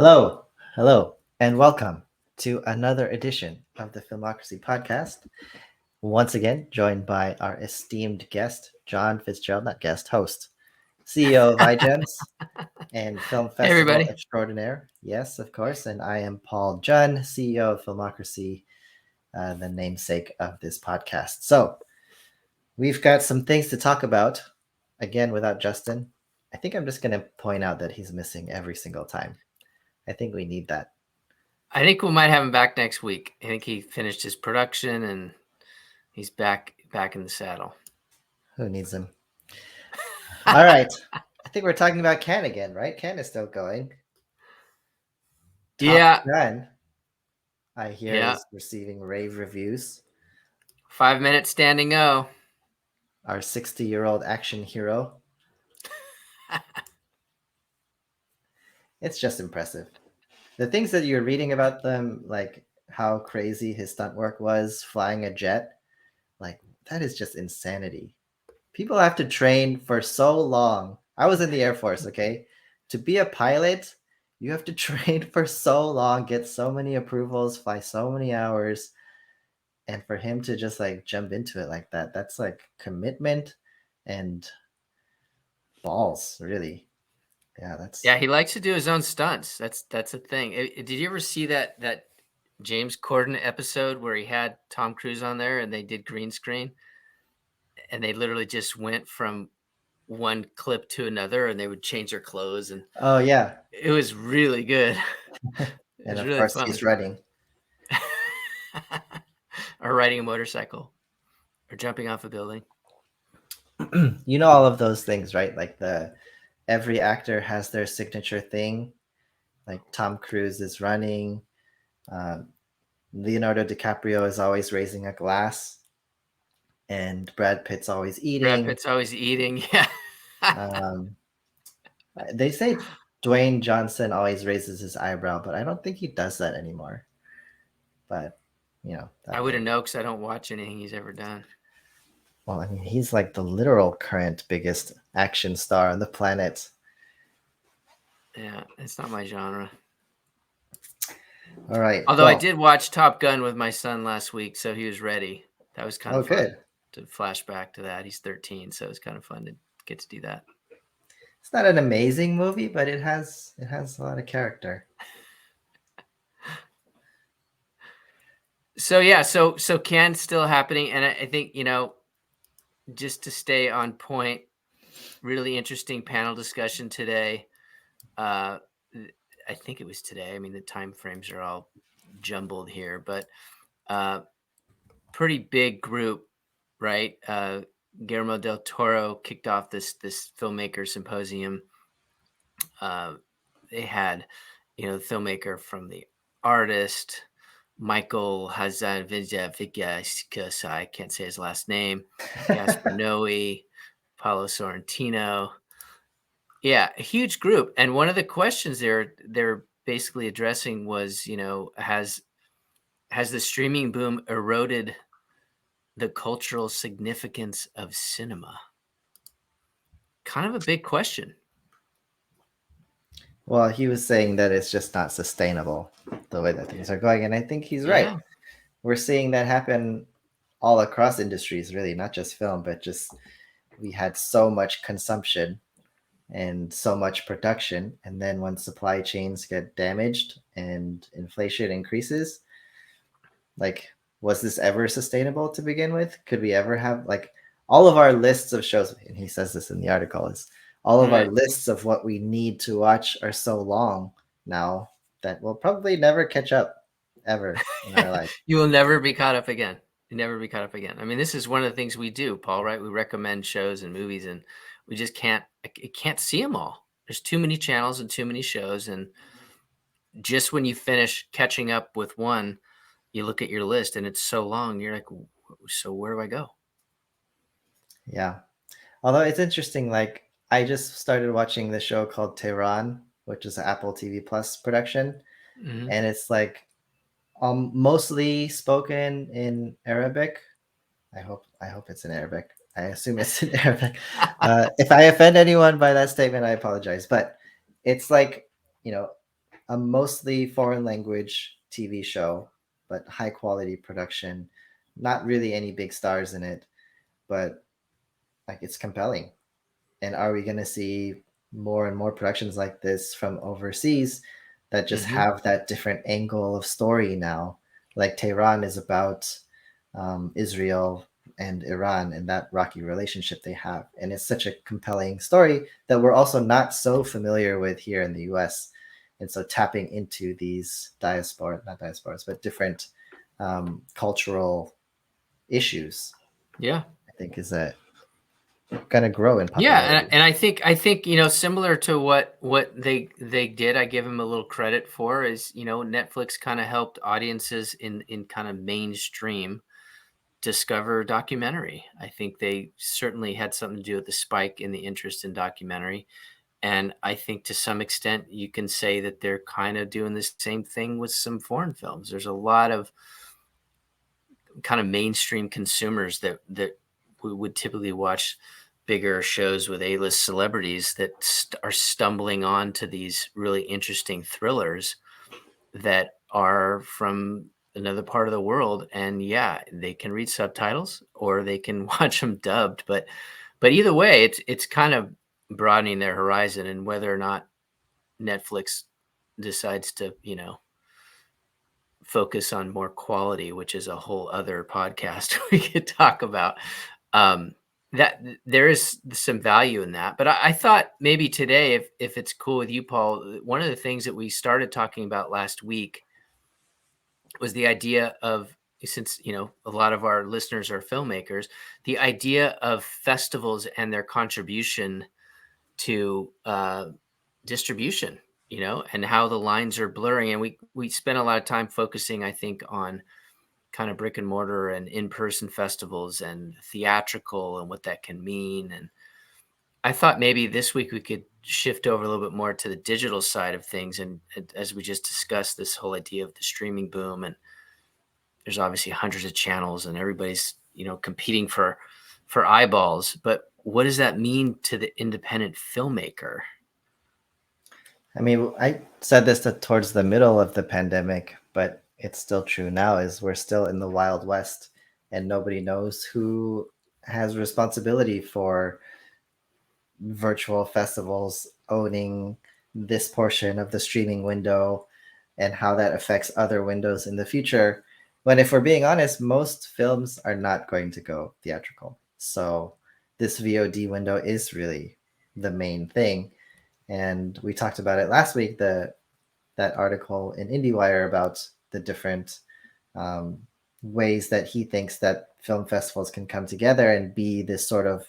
Hello, and welcome to another edition of the Filmocracy Podcast. Once again, joined by our esteemed guest, John Fitzgerald, not guest, host, CEO of iGems and Film Hey, Festival everybody. Extraordinaire. Yes, of course. And I am Paul Junn, CEO of Filmocracy, the namesake of this podcast. So we've got some things to talk about. Again, without Justin, I think I'm just going to point out that he's missing every single time. I think we need that. I think we might have him back next week. I think he finished his production and he's back in the saddle. Who needs him? All right. I think we're talking about Cannes again, right? Cannes is still going. Top Gun, I hear, is receiving rave reviews. 5 minutes standing O. Our 60-year-old action hero. It's just impressive. The things that you're reading about them, like how crazy his stunt work was, flying a jet, like that is just insanity. People have to train for so long. I was in the Air Force, okay? To be a pilot, you have to train for so long, get so many approvals, fly so many hours. And for him to just like jump into it like that, that's like commitment and balls, really. Yeah, he likes to do his own stunts. That's a thing. Did you ever see that James Corden episode where he had Tom Cruise on there and they did green screen? And they literally just went from one clip to another and they would change their clothes and oh yeah, it was really good. and of really course fun. He's running or riding a motorcycle or jumping off a building. You know all of those things, right? Like every actor has their signature thing. Like Tom Cruise is running, Leonardo DiCaprio is always raising a glass, and Brad Pitt's always eating. Yeah. They say Dwayne Johnson always raises his eyebrow, but I don't think he does that anymore. But, you know. I wouldn't know because I don't watch anything he's ever done. Well, I mean, he's like the literal current biggest action star on the planet. Yeah, it's not my genre. All right. Although I did watch Top Gun with my son last week, so he was ready. That was kind of fun. Good. To flash back to that. He's 13, so it's kind of fun to get to do that. It's not an amazing movie, but it has a lot of character. So yeah, so Cannes still happening, and I think, you know, just to stay on point, really interesting panel discussion today. I think it was today. I mean, the time frames are all jumbled here, but pretty big group, right? Guillermo del Toro kicked off this Filmmaker Symposium. They had, you know, the filmmaker from The Artist, Michael Hazanavicius, I can't say his last name, Gaspar Noé, Paulo Sorrentino. Yeah, a huge group. And one of the questions they're basically addressing was, you know, has the streaming boom eroded the cultural significance of cinema? Kind of a big question. Well, he was saying that it's just not sustainable the way that things are going. And I think he's right. We're seeing that happen all across industries, really, not just film, but just we had so much consumption and so much production. And then when supply chains get damaged and inflation increases, like, was this ever sustainable to begin with? Could we ever have, like, all of our lists of shows, and he says this in the article, is all of our lists of what we need to watch are so long now that we'll probably never catch up ever in our life. You will never be caught up again. You never be caught up again. I mean, this is one of the things we do, Paul, right? We recommend shows and movies, and we just can't see them all. There's too many channels and too many shows. And just when you finish catching up with one, you look at your list and it's so long. You're like, so where do I go? Yeah. Although it's interesting, like, I just started watching the show called Tehran, which is an Apple TV Plus production. Mm-hmm. And it's like mostly spoken in Arabic. I hope it's in Arabic. I assume it's in Arabic. If I offend anyone by that statement, I apologize. But it's like, you know, a mostly foreign language TV show, but high quality production. Not really any big stars in it, but like it's compelling. And are we going to see more and more productions like this from overseas that just have that different angle of story now? Like Tehran is about Israel and Iran and that rocky relationship they have. And it's such a compelling story that we're also not so familiar with here in the US. And so tapping into these not diasporas, but different cultural issues, Yeah. I think is a going to grow in Yeah, popularity. and I think similar to what they did, I give them a little credit for is Netflix kind of helped audiences in kind of mainstream discover documentary. I think they certainly had something to do with the spike in the interest in documentary, and I think to some extent you can say that they're kind of doing the same thing with some foreign films. There's a lot of kind of mainstream consumers that we would typically watch bigger shows with A-list celebrities that are stumbling on to these really interesting thrillers that are from another part of the world. And yeah, they can read subtitles or they can watch them dubbed, but either way, it's kind of broadening their horizon. And whether or not Netflix decides to focus on more quality, which is a whole other podcast we could talk about. That there is some value in that. But I thought maybe today, if it's cool with you, Paul, one of the things that we started talking about last week was the idea of, since a lot of our listeners are filmmakers, the idea of festivals and their contribution to distribution, and how the lines are blurring. And we spent a lot of time focusing, I think, on kind of brick and mortar and in-person festivals and theatrical and what that can mean. And I thought maybe this week we could shift over a little bit more to the digital side of things. And as we just discussed, this whole idea of the streaming boom, and there's obviously hundreds of channels and everybody's, competing for eyeballs. But what does that mean to the independent filmmaker? I mean, I said this towards the middle of the pandemic, but it's still true now, is we're still in the Wild West and nobody knows who has responsibility for virtual festivals owning this portion of the streaming window and how that affects other windows in the future. When, if we're being honest, most films are not going to go theatrical. So this VOD window is really the main thing. And we talked about it last week, that article in IndieWire about the different ways that he thinks that film festivals can come together and be this sort of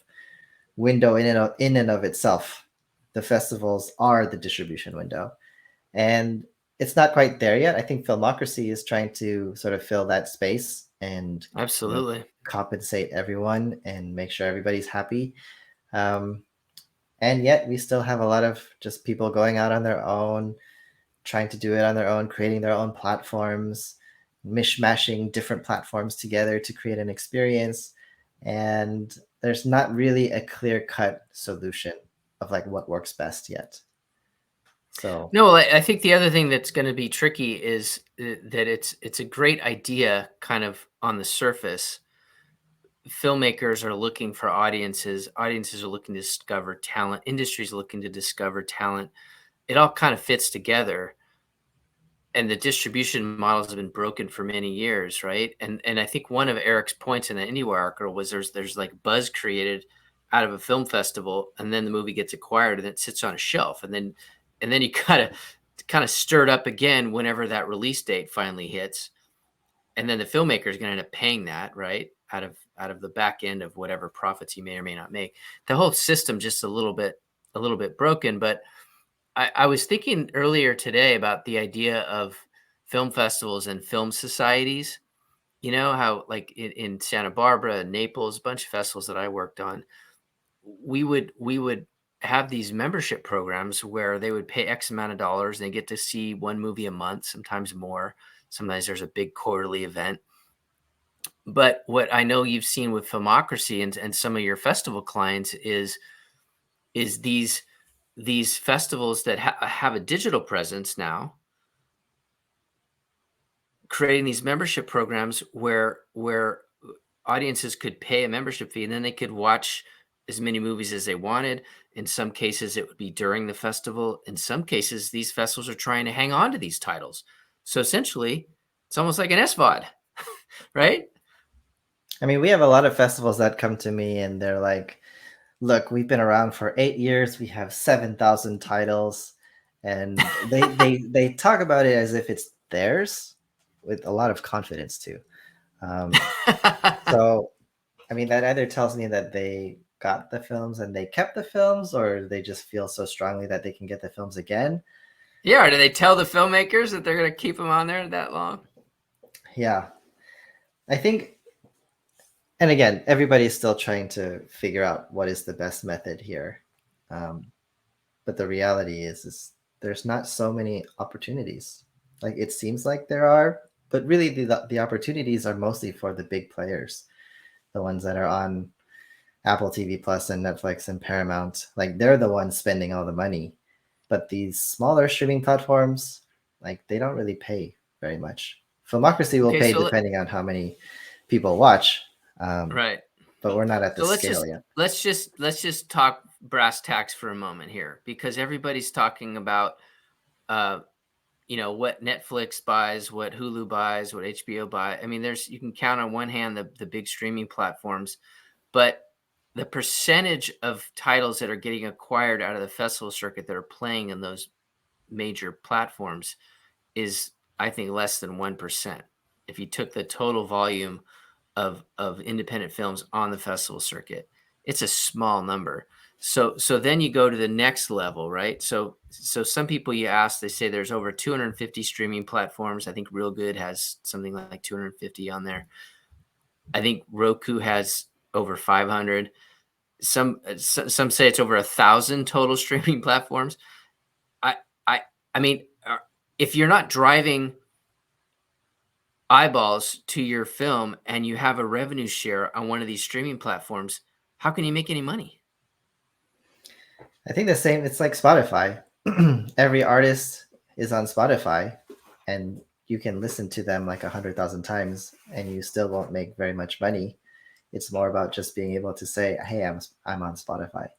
window in and of itself. The festivals are the distribution window, and it's not quite there yet. I think Filmocracy is trying to sort of fill that space and Absolutely. compensate everyone and make sure everybody's happy. And yet we still have a lot of just people going out on their own, trying to do it on their own, creating their own platforms, mishmashing different platforms together to create an experience. And there's not really a clear-cut solution of like what works best yet. So No, I think the other thing that's going to be tricky is that it's a great idea kind of on the surface. Filmmakers are looking for audiences. Audiences are looking to discover talent. Industries are looking to discover talent. It all kind of fits together. And the distribution models have been broken for many years, right? And I think one of Eric's points in the IndieWire article was there's like buzz created out of a film festival, and then the movie gets acquired and it sits on a shelf, and then you kind of stir it up again whenever that release date finally hits, and then the filmmaker is going to end up paying that, right, out of the back end of whatever profits he may or may not make. The whole system just a little bit broken. But I was thinking earlier today about the idea of film festivals and film societies. You know how, like in Santa Barbara, Naples, a bunch of festivals that I worked on, we would have these membership programs where they would pay X amount of dollars and they get to see one movie a month, sometimes more. Sometimes there's a big quarterly event. But what I know you've seen with Filmocracy and some of your festival clients is these festivals that have a digital presence now, creating these membership programs where audiences could pay a membership fee, and then they could watch as many movies as they wanted. In some cases, it would be during the festival. In some cases, these festivals are trying to hang on to these titles. So essentially, it's almost like an SVOD, right? I mean, we have a lot of festivals that come to me and they're like, look, we've been around for 8 years. We have 7,000 titles. And they talk about it as if it's theirs with a lot of confidence too. So, I mean, that either tells me that they got the films and they kept the films, or they just feel so strongly that they can get the films again. Yeah, or do they tell the filmmakers that they're going to keep them on there that long? Yeah. I think, and again, everybody's still trying to figure out what is the best method here. But the reality is there's not so many opportunities. Like it seems like there are, but really the opportunities are mostly for the big players, the ones that are on Apple TV Plus and Netflix and Paramount. Like they're the ones spending all the money. But these smaller streaming platforms, like they don't really pay very much. Filmocracy will pay depending on how many people watch. Right. But we're not at the scale yet. Let's just talk brass tacks for a moment here, because everybody's talking about what Netflix buys, what Hulu buys, what HBO buys. I mean, you can count on one hand the big streaming platforms, but the percentage of titles that are getting acquired out of the festival circuit that are playing in those major platforms is, I think, less than 1%. If you took the total volume of independent films on the festival circuit, it's a small number. So then you go to the next level, right? So some people you ask, they say there's over 250 streaming platforms. I think Real Good has something like 250 on there. I think Roku has over 500. Some say it's over 1,000 total streaming platforms. I mean, if you're not driving eyeballs to your film and you have a revenue share on one of these streaming platforms, how can you make any money? I think the same. It's like Spotify. Every artist is on Spotify, and you can listen to them like 100,000 times, and you still won't make very much money. It's more about just being able to say, "Hey, I'm on Spotify."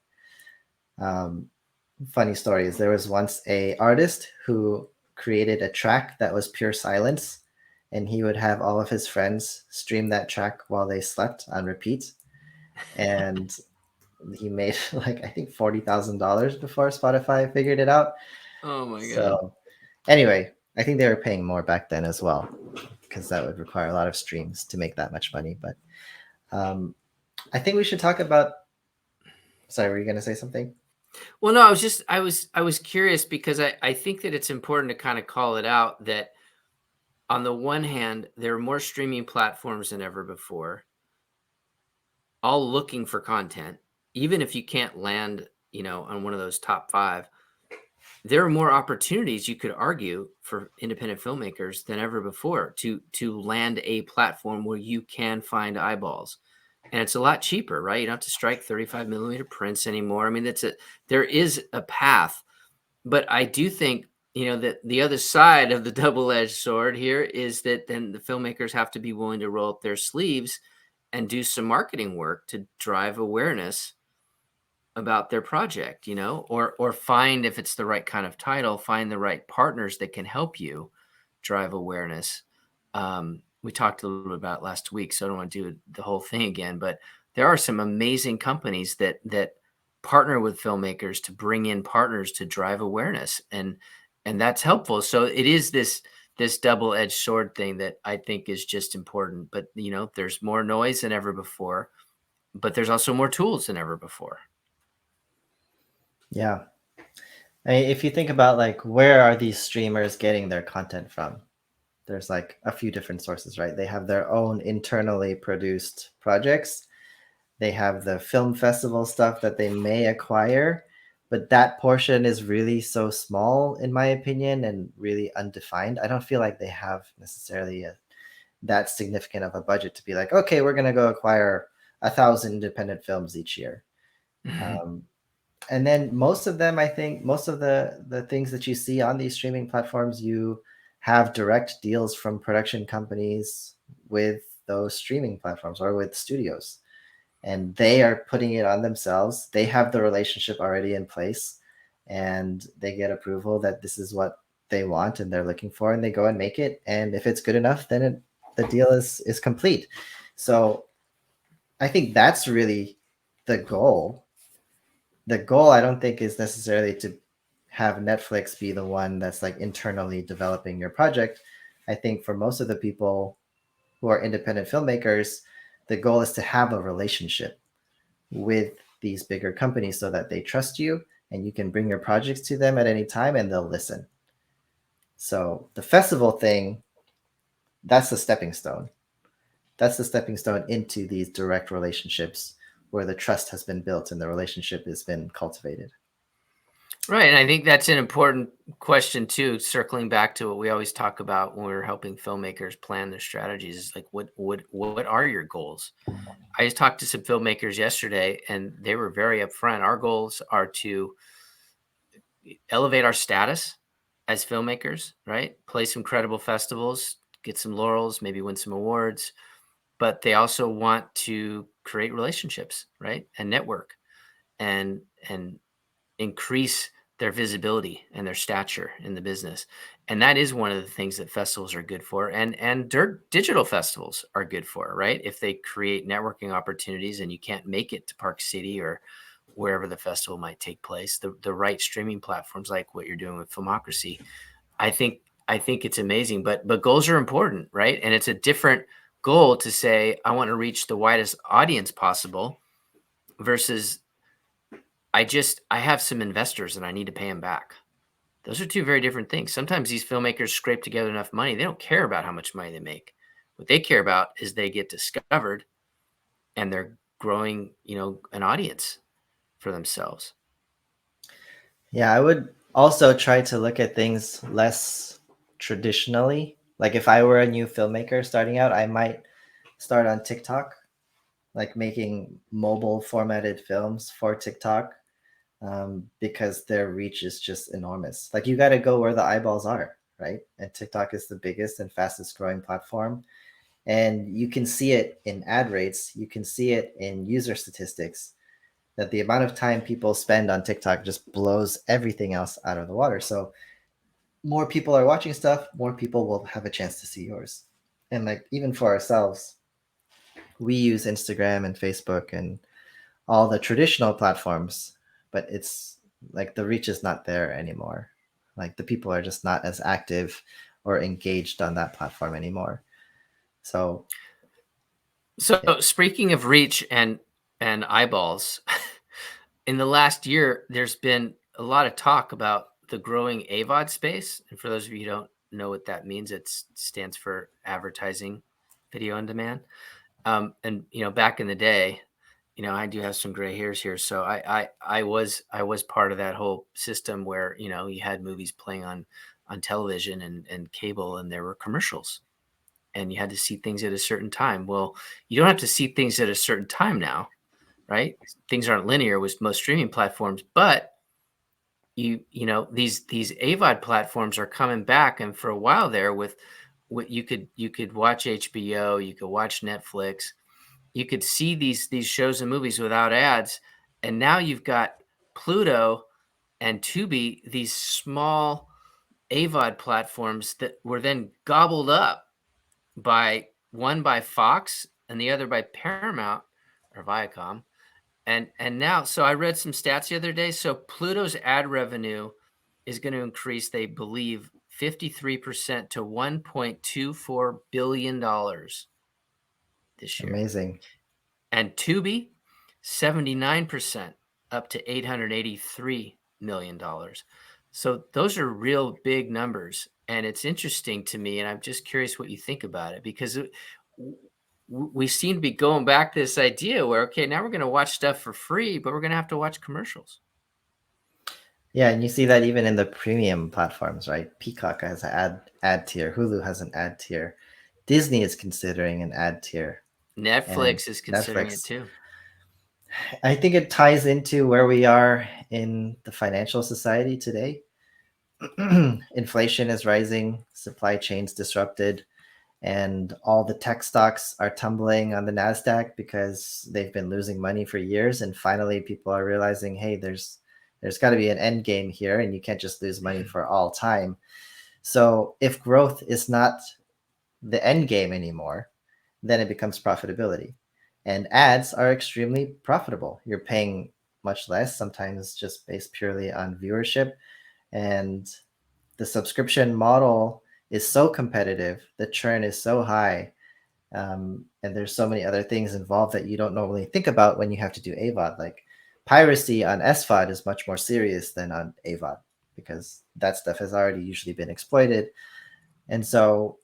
Funny story is there was once a artist who created a track that was pure silence, and he would have all of his friends stream that track while they slept on repeat, and he made like I think $40,000 before Spotify figured it out. Oh my god! So anyway, I think they were paying more back then as well, because that would require a lot of streams to make that much money. But I think we should talk about. Sorry, were you going to say something? Well, no, I was curious because I think that it's important to kind of call it out that on the one hand, there are more streaming platforms than ever before, all looking for content. Even if you can't land, on one of those top 5, there are more opportunities, you could argue, for independent filmmakers than ever before to land a platform where you can find eyeballs. And it's a lot cheaper, right? You don't have to strike 35 millimeter prints anymore. I mean, there is a path, but I do think, that the other side of the double-edged sword here is that then the filmmakers have to be willing to roll up their sleeves and do some marketing work to drive awareness about their project, or find, if it's the right kind of title, find the right partners that can help you drive awareness. We talked a little bit about last week, so I don't want to do the whole thing again, but there are some amazing companies that partner with filmmakers to bring in partners to drive awareness, and that's helpful. So it is this double-edged sword thing that I think is just important. But there's more noise than ever before, but there's also more tools than ever before. Yeah. I mean, if you think about like where are these streamers getting their content from? There's like a few different sources, right? They have their own internally produced projects. They have the film festival stuff that they may acquire, but that portion is really so small, in my opinion, and really undefined. I don't feel like they have necessarily that significant of a budget to be like, okay, we're going to go acquire 1,000 independent films each year. And then most of them, I think, most of the things that you see on these streaming platforms, you have direct deals from production companies with those streaming platforms or with studios, and they are putting it on themselves. They have the relationship already in place, and they get approval that this is what they want and they're looking for, and they go and make it. And if it's good enough, then the deal is complete. So I think that's really the goal. The goal, I don't think, is necessarily to have Netflix be the one that's like internally developing your project. I think for most of the people who are independent filmmakers, the goal is to have a relationship with these bigger companies so that they trust you and you can bring your projects to them at any time and they'll listen. So the festival thing, that's the stepping stone. That's the stepping stone into these direct relationships where the trust has been built and the relationship has been cultivated. Right. And I think that's an important question too, circling back to what we always talk about when we're helping filmmakers plan their strategies, is like what are your goals? I just talked to some filmmakers yesterday and they were very upfront. Our goals are to elevate our status as filmmakers, right? Play some credible festivals, get some laurels, maybe win some awards, but they also want to create relationships, right? And network and increase their visibility and their stature in the business. And that is one of the things that festivals are good for, and digital festivals are good for, right? If they create networking opportunities and you can't make it to Park City or wherever the festival might take place, the right streaming platforms like what you're doing with Filmocracy, I think it's amazing. But goals are important, right? And it's a different goal to say I want to reach the widest audience possible versus I have some investors and I need to pay them back. Those are two very different things. Sometimes these filmmakers scrape together enough money, they don't care about how much money they make. What they care about is they get discovered and they're growing, an audience for themselves. Yeah, I would also try to look at things less traditionally. Like if I were a new filmmaker starting out, I might start on TikTok, like making mobile formatted films for TikTok, because their reach is just enormous. Like you got to go where the eyeballs are, right? And TikTok is the biggest and fastest growing platform. And you can see it in ad rates, you can see it in user statistics, that the amount of time people spend on TikTok just blows everything else out of the water. So more people are watching stuff, more people will have a chance to see yours. And like even for ourselves, we use Instagram and Facebook and all the traditional platforms, but it's like the reach is not there anymore. Like the people are just not as active or engaged on that platform anymore. So Speaking of reach and eyeballs, in the last year, there's been a lot of talk about the growing AVOD space. And for those of you who don't know what that means, it stands for advertising video on demand. And back in the day, I do have some gray hairs here, so I was part of that whole system where you had movies playing on television and cable, and there were commercials, and you had to see things at a certain time. Well, you don't have to see things at a certain time now, right? Things aren't linear with most streaming platforms, but these AVOD platforms are coming back, and for a while there, with what you could watch HBO, you could watch Netflix, you could see these shows and movies without ads, and now you've got Pluto and Tubi, these small AVOD platforms that were then gobbled up by Fox and the other by Paramount or Viacom. And now, so I read some stats the other day. So Pluto's ad revenue is going to increase, they believe, 53% to $1.24 billion this year. amazing. And Tubi, 79%, up to $883 million. So those are real big numbers. And it's interesting to me, and I'm just curious what you think about it, because we seem to be going back to this idea where, okay, now we're going to watch stuff for free, but we're going to have to watch commercials. Yeah, and you see that even in the premium platforms, right? Peacock has an ad tier, Hulu has an ad tier, Disney is considering an ad tier, Netflix is considering it Netflix. too. I think it ties into where we are in the financial society today. Inflation is rising, supply chains disrupted, and all the tech stocks are tumbling on the Nasdaq because they've been losing money for years. And finally, people are realizing, hey, there's got to be an end game here, and you can't just lose money for all time. So if growth is not the end game anymore, then it becomes profitability. And ads are extremely profitable. You're paying much less, sometimes just based purely on viewership. And the subscription model is so competitive, the churn is so high, and there's so many other things involved that you don't normally think about when you have to do AVOD. Like piracy on SVOD is much more serious than on AVOD because that stuff has already usually been exploited. And so,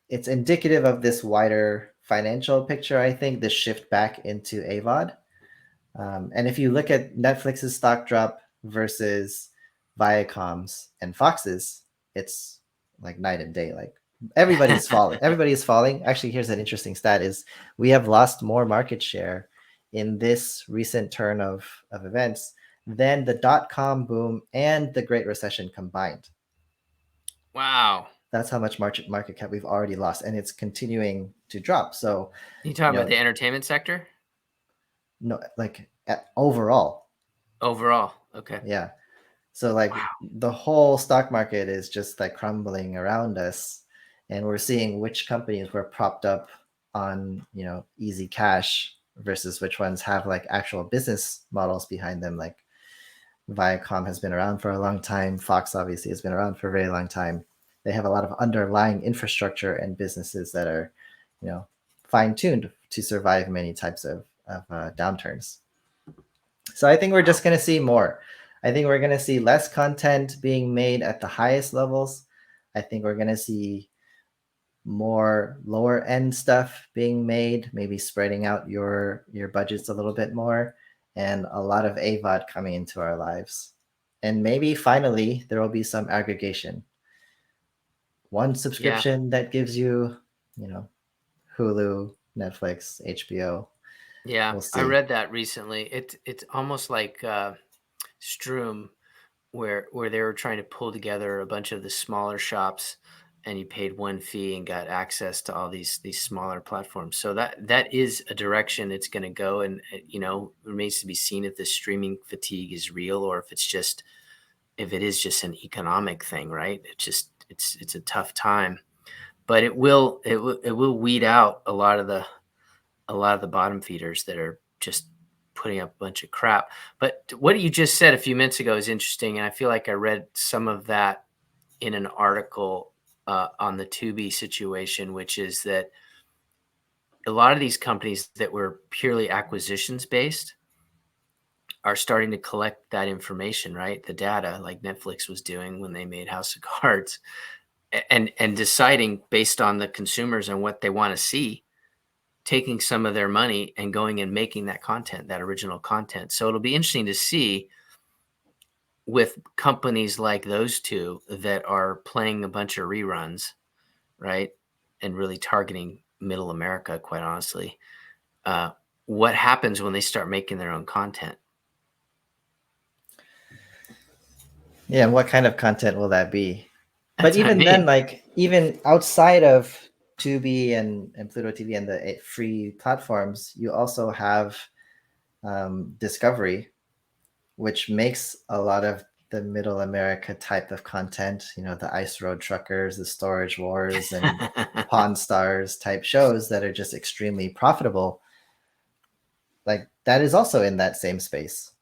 it's indicative of this wider financial picture, I think, the shift back into AVOD. And if you look at Netflix's stock drop versus Viacom's and Fox's, it's like night and day. Like everybody's falling. Everybody is falling. Actually, here's an interesting stat: is we have lost more market share in this recent turn of events than the dot-com boom and the Great Recession combined. Wow. That's how much market cap we've already lost, and it's continuing to drop. So you talking about the entertainment sector? No, like overall. Overall, okay. Yeah. So like the whole stock market is just like crumbling around us, and we're seeing which companies were propped up on, easy cash versus which ones have like actual business models behind them. Like Viacom has been around for a long time. Fox obviously has been around for a very long time. They have a lot of underlying infrastructure and businesses that are, fine-tuned to survive many types of downturns. So I think we're just going to see more. I think we're going to see less content being made at the highest levels. I think we're going to see more lower end stuff being made, maybe spreading out your budgets a little bit more, and a lot of AVOD coming into our lives. And maybe finally there will be some aggregation. One subscription that gives you, Hulu, Netflix, HBO. Yeah, We'll see. I read that recently. It's almost like Stroom, where they were trying to pull together a bunch of the smaller shops, and you paid one fee and got access to all these smaller platforms. So that is a direction it's going to go, and remains to be seen if the streaming fatigue is real or if it is just an economic thing, right? It's a tough time, but it will weed out a lot of the bottom feeders that are just putting up a bunch of crap. But what you just said a few minutes ago is interesting, and I feel like I read some of that in an article on the Tubi situation, which is that a lot of these companies that were purely acquisitions based are starting to collect that information, right? The data, like Netflix was doing when they made House of Cards, and deciding based on the consumers and what they want to see, taking some of their money and going and making that content, that original content. So it'll be interesting to see with companies like those two that are playing a bunch of reruns, right? And really targeting middle America, quite honestly. What happens when they start making their own content? Yeah, and what kind of content will that be? But even then, like even outside of Tubi and Pluto TV and the free platforms, you also have Discovery, which makes a lot of the middle America type of content, the Ice Road Truckers, the Storage Wars, and Pawn Stars type shows that are just extremely profitable. Like that is also in that same space.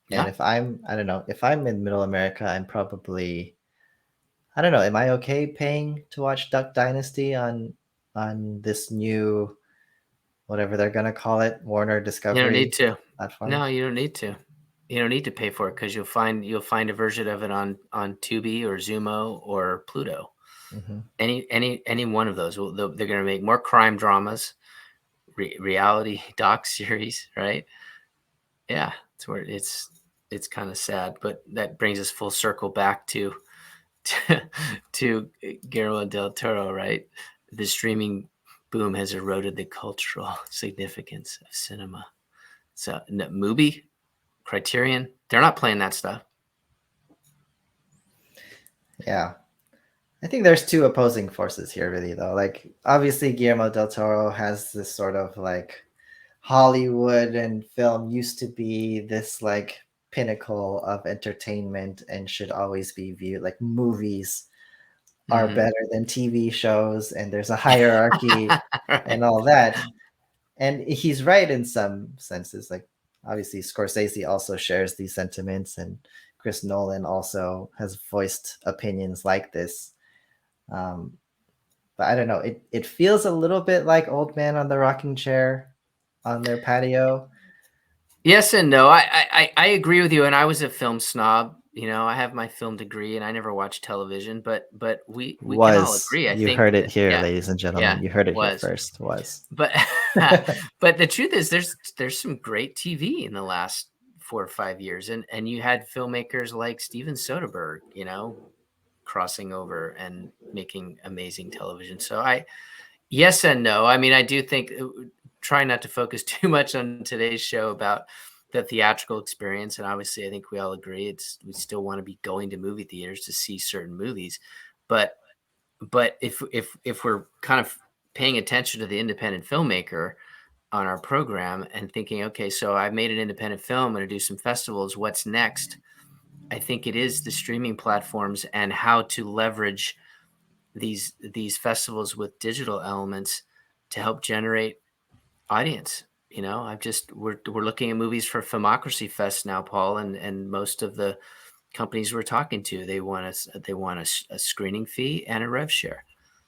Yeah. And I don't know, if I'm in middle America, I'm probably, I don't know, am I okay paying to watch Duck Dynasty on this new, whatever they're gonna call it, Warner Discovery? You don't need to. Platform? No, you don't need to. You don't need to pay for it because you'll find a version of it on Tubi or Zumo or Pluto. Mm-hmm. Any one of those. They're going to make more crime dramas, reality doc series, right? Yeah, it's where it's kind of sad, but that brings us full circle back to Guillermo del Toro, right? The streaming boom has eroded the cultural significance of cinema. So Mubi, Criterion, they're not playing that stuff. Yeah. I think there's two opposing forces here, really, though. Like, obviously, Guillermo del Toro has this sort of like Hollywood and film used to be this like pinnacle of entertainment and should always be viewed like movies are Mhm. better than TV shows and there's a hierarchy Right. and all that. And he's right in some senses. Like, obviously, Scorsese also shares these sentiments, and Chris Nolan also has voiced opinions like this. Um, but I don't know. It feels a little bit like Old Man on the Rocking Chair on their patio. Yes and no. I agree with you, and I was a film snob. I have my film degree, and I never watched television, but we can all Was. agree. I You think heard it that here, yeah, ladies and yeah, gentlemen. You heard it here was. first. Was. But but the truth is there's some great TV in the last 4 or 5 years, and you had filmmakers like Steven Soderbergh, crossing over and making amazing television. So yes and no. I mean, I do think try not to focus too much on today's show about the theatrical experience. And obviously, I think we all agree we still want to be going to movie theaters to see certain movies. But if we're kind of paying attention to the independent filmmaker on our program and thinking, okay, so I've made an independent film, I'm going to do some festivals. What's next? I think it is the streaming platforms and how to leverage these festivals with digital elements to help generate audience. I've just we're looking at movies for Filmocracy Fest now, Paul, and most of the companies we're talking to, they want a screening fee and a rev share.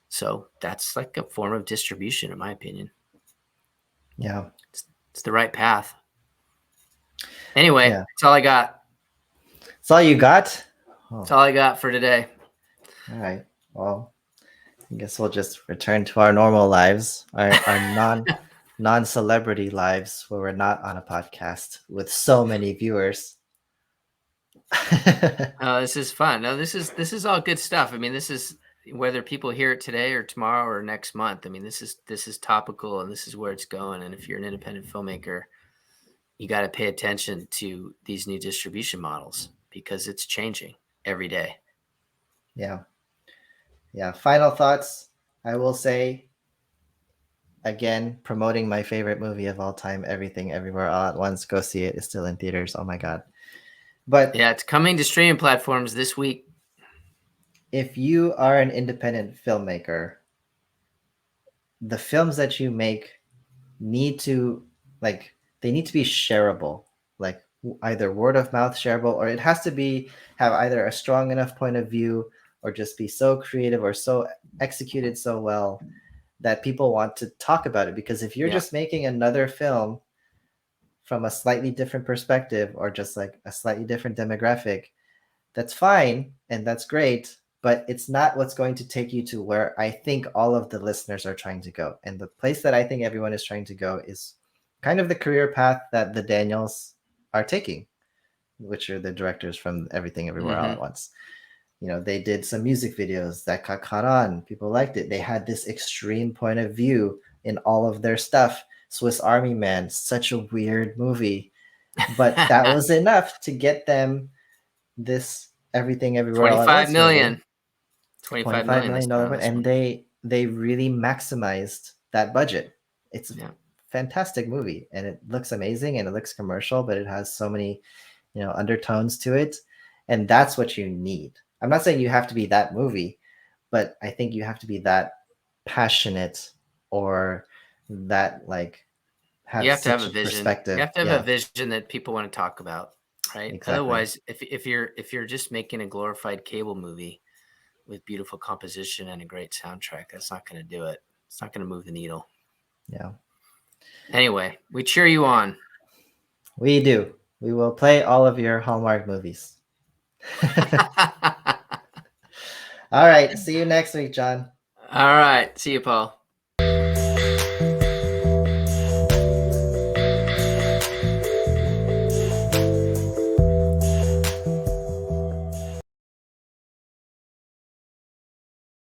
So that's like a form of distribution, in my opinion. Yeah. It's the right path. Anyway, Yeah. that's all I got. That's all you got? Oh, That's all I got for today. all right. Well, I guess we'll just return to our normal lives, our non-celebrity lives where we're not on a podcast with so many viewers. Oh, this is fun. No, this is all good stuff. I mean, this is whether people hear it today or tomorrow or next month. I mean, this is topical and this is where it's going. And if you're an independent filmmaker, you got to pay attention to these new distribution models because it's changing every day. Yeah. Yeah. Final thoughts. I will say again, promoting my favorite movie of all time, Everything Everywhere All at Once. Go see it. It's still in theaters. Oh my God. But Yeah, it's coming to streaming platforms this week. if you are an independent filmmaker, the films that you make need to like they need to be shareable, like either word of mouth shareable, or it has to be have either a strong enough point of view or just be so creative or so executed so well that people want to talk about it. Because if you're Yeah. just making another film from a slightly different perspective or just like a slightly different demographic, that's fine and that's great, but it's not what's going to take you to where I think all of the listeners are trying to go. And the place that I think everyone is trying to go is kind of the career path that the Daniels are taking, which are the directors from Everything Everywhere All at Once. They did some music videos that got caught on. People liked it. They had this extreme point of view in all of their stuff. Swiss Army Man, such a weird movie, but that was enough to get them this Everything Everywhere All at 25 Once movie. million. 25 $25 million they million spent on budget, this and one. they really maximized that budget. It's a Yeah. fantastic movie, and it looks amazing, and it looks commercial, but it has so many undertones to it, and that's what you need. I'm not saying you have to be that movie, but I think you have to be that passionate or that like You have have to have such a a vision. You perspective. have to have a Yeah, vision that people want to talk about, right? exactly. Otherwise, if you're just making a glorified cable movie with beautiful composition and a great soundtrack, that's not going to do it. It's not going to move the needle. Yeah, Anyway, we cheer you on. we do. We will play all of your Hallmark movies. All right. See you next week, John. All right. See you, Paul.